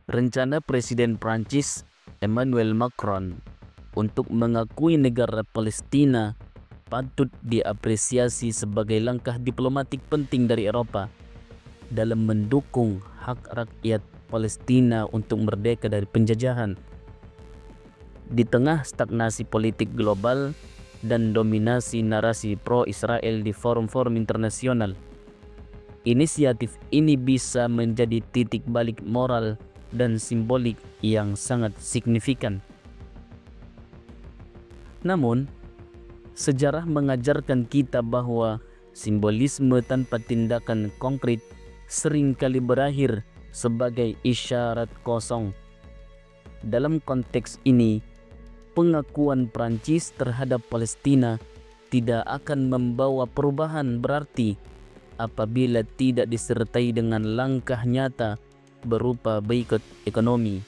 Rencana Presiden Prancis Emmanuel Macron untuk mengakui negara Palestina patut diapresiasi sebagai langkah diplomatik penting dari Eropa dalam mendukung hak rakyat Palestina untuk merdeka dari penjajahan. Di tengah stagnasi politik global dan dominasi narasi pro-Israel di forum-forum internasional, inisiatif ini bisa menjadi titik balik moral dan simbolik yang sangat signifikan. Namun, sejarah mengajarkan kita bahwa simbolisme tanpa tindakan konkret seringkali berakhir sebagai isyarat kosong. Dalam konteks ini, pengakuan Prancis terhadap Palestina tidak akan membawa perubahan berarti apabila tidak disertai dengan langkah nyata berupa boikot ekonomi,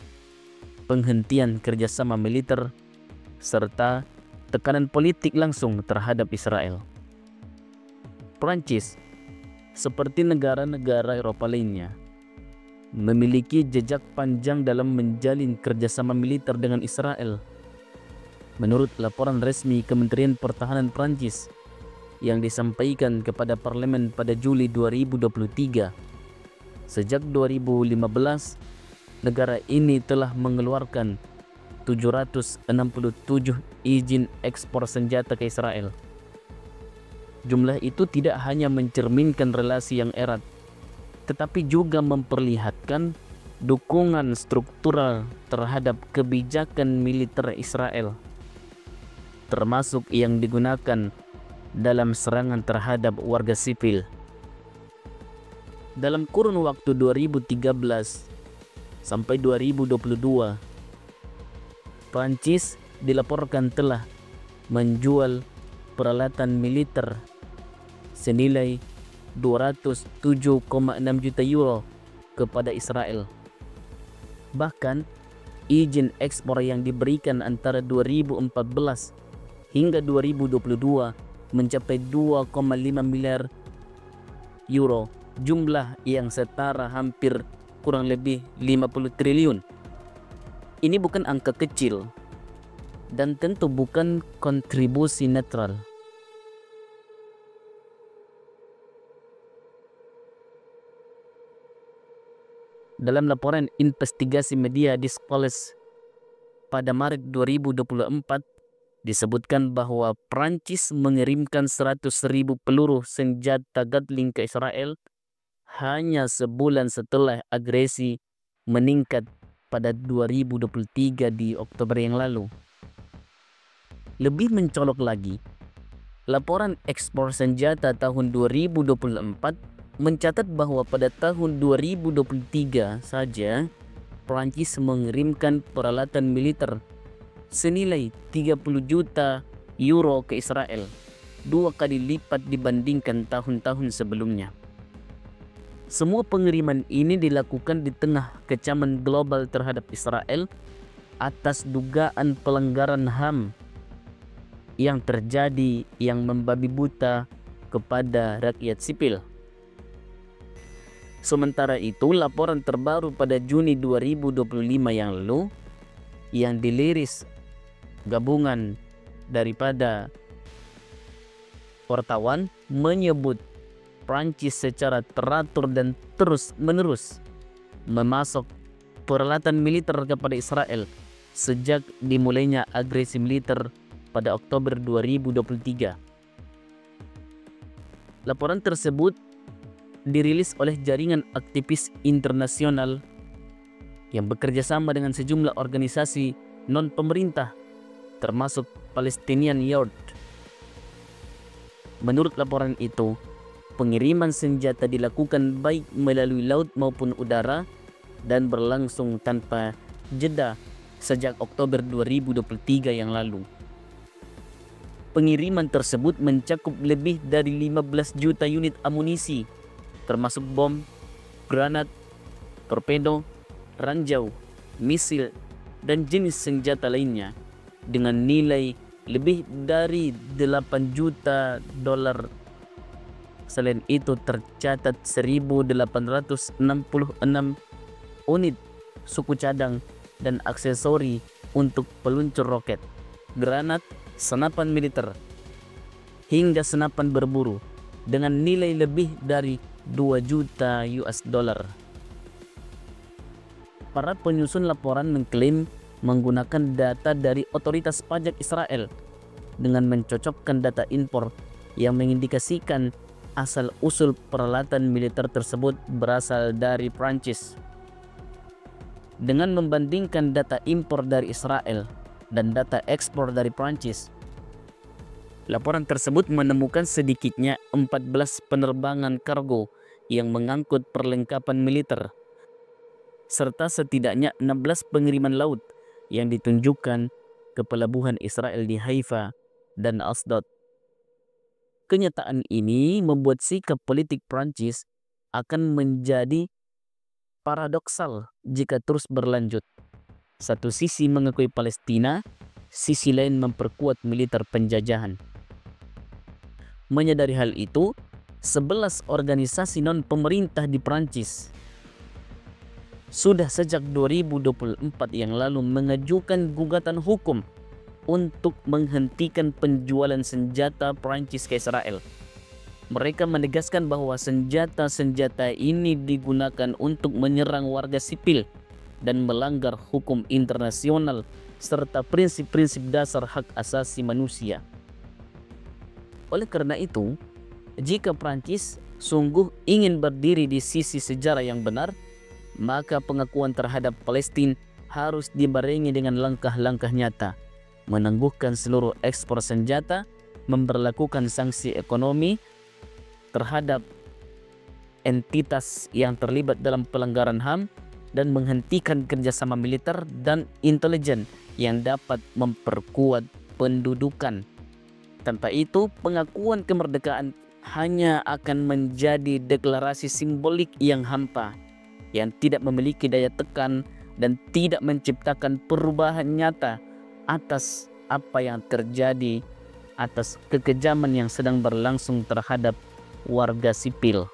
penghentian kerjasama militer, serta tekanan politik langsung terhadap Israel. Prancis, seperti negara-negara Eropa lainnya, memiliki jejak panjang dalam menjalin kerjasama militer dengan Israel. Menurut laporan resmi Kementerian Pertahanan Prancis yang disampaikan kepada parlemen pada Juli 2023, sejak 2015, negara ini telah mengeluarkan 767 izin ekspor senjata ke Israel. Jumlah itu tidak hanya mencerminkan relasi yang erat, tetapi juga memperlihatkan dukungan struktural terhadap kebijakan militer Israel, termasuk yang digunakan dalam serangan terhadap warga sipil. Dalam kurun waktu 2013 sampai 2022, Prancis dilaporkan telah menjual peralatan militer senilai 207,6 juta euro kepada Israel. Bahkan, izin ekspor yang diberikan antara 2014 hingga 2022 mencapai 2,5 miliar euro, jumlah yang setara hampir kurang lebih 50 triliun. Ini bukan angka kecil dan tentu bukan kontribusi netral. Dalam laporan investigasi media Discourse pada Maret 2024, disebutkan bahwa Prancis mengirimkan 100.000 peluru senjata Gatling ke Israel hanya sebulan setelah agresi meningkat pada 2023 di Oktober yang lalu. Lebih mencolok lagi, laporan ekspor senjata tahun 2024 mencatat bahwa pada tahun 2023 saja Prancis mengirimkan peralatan militer senilai 30 juta euro ke Israel, 2 kali lipat dibandingkan tahun-tahun sebelumnya. Semua pengiriman ini dilakukan di tengah kecaman global terhadap Israel atas dugaan pelanggaran HAM yang terjadi yang membabi buta kepada rakyat sipil. Sementara itu, laporan terbaru pada Juni 2025 yang lalu yang diliris gabungan daripada wartawan menyebut Prancis secara teratur dan terus-menerus memasok peralatan militer kepada Israel sejak dimulainya agresi militer pada Oktober 2023. Laporan tersebut dirilis oleh jaringan aktivis internasional yang bekerja sama dengan sejumlah organisasi non-pemerintah, termasuk Palestinian Youth. Menurut laporan itu, pengiriman senjata dilakukan baik melalui laut maupun udara dan berlangsung tanpa jeda sejak Oktober 2023 yang lalu. Pengiriman tersebut mencakup lebih dari 15 juta unit amunisi, termasuk bom, granat, torpedo, ranjau, misil, dan jenis senjata lainnya dengan nilai lebih dari 8 juta dolar. Selain itu tercatat 1.866 unit suku cadang, dan aksesori untuk peluncur roket, granat, senapan militer, hingga senapan berburu dengan nilai lebih dari 2 juta US dollar. Para penyusun laporan mengklaim menggunakan data dari otoritas pajak Israel dengan mencocokkan data impor yang mengindikasikan asal-usul peralatan militer tersebut berasal dari Prancis. Dengan membandingkan data impor dari Israel dan data ekspor dari Prancis, laporan tersebut menemukan sedikitnya 14 penerbangan kargo yang mengangkut perlengkapan militer, serta setidaknya 16 pengiriman laut yang ditunjukkan ke pelabuhan Israel di Haifa dan Asdod. Kenyataan ini membuat sikap politik Prancis akan menjadi paradoksal jika terus berlanjut. Satu sisi mengakui Palestina, sisi lain memperkuat militer penjajahan. Menyadari hal itu, 11 organisasi non-pemerintah di Prancis sudah sejak 2024 yang lalu mengajukan gugatan hukum untuk menghentikan penjualan senjata Prancis ke Israel. Mereka menegaskan bahwa senjata-senjata ini digunakan untuk menyerang warga sipil dan melanggar hukum internasional serta prinsip-prinsip dasar hak asasi manusia. Oleh karena itu, jika Prancis sungguh ingin berdiri di sisi sejarah yang benar, maka pengakuan terhadap Palestina harus dibarengi dengan langkah-langkah nyata, menangguhkan seluruh ekspor senjata, memberlakukan sanksi ekonomi terhadap entitas yang terlibat dalam pelanggaran HAM, dan menghentikan kerjasama militer dan intelijen yang dapat memperkuat pendudukan. Tanpa itu, pengakuan kemerdekaan hanya akan menjadi deklarasi simbolik yang hampa, yang tidak memiliki daya tekan dan tidak menciptakan perubahan nyata atas apa yang terjadi, atas kekejaman yang sedang berlangsung terhadap warga sipil.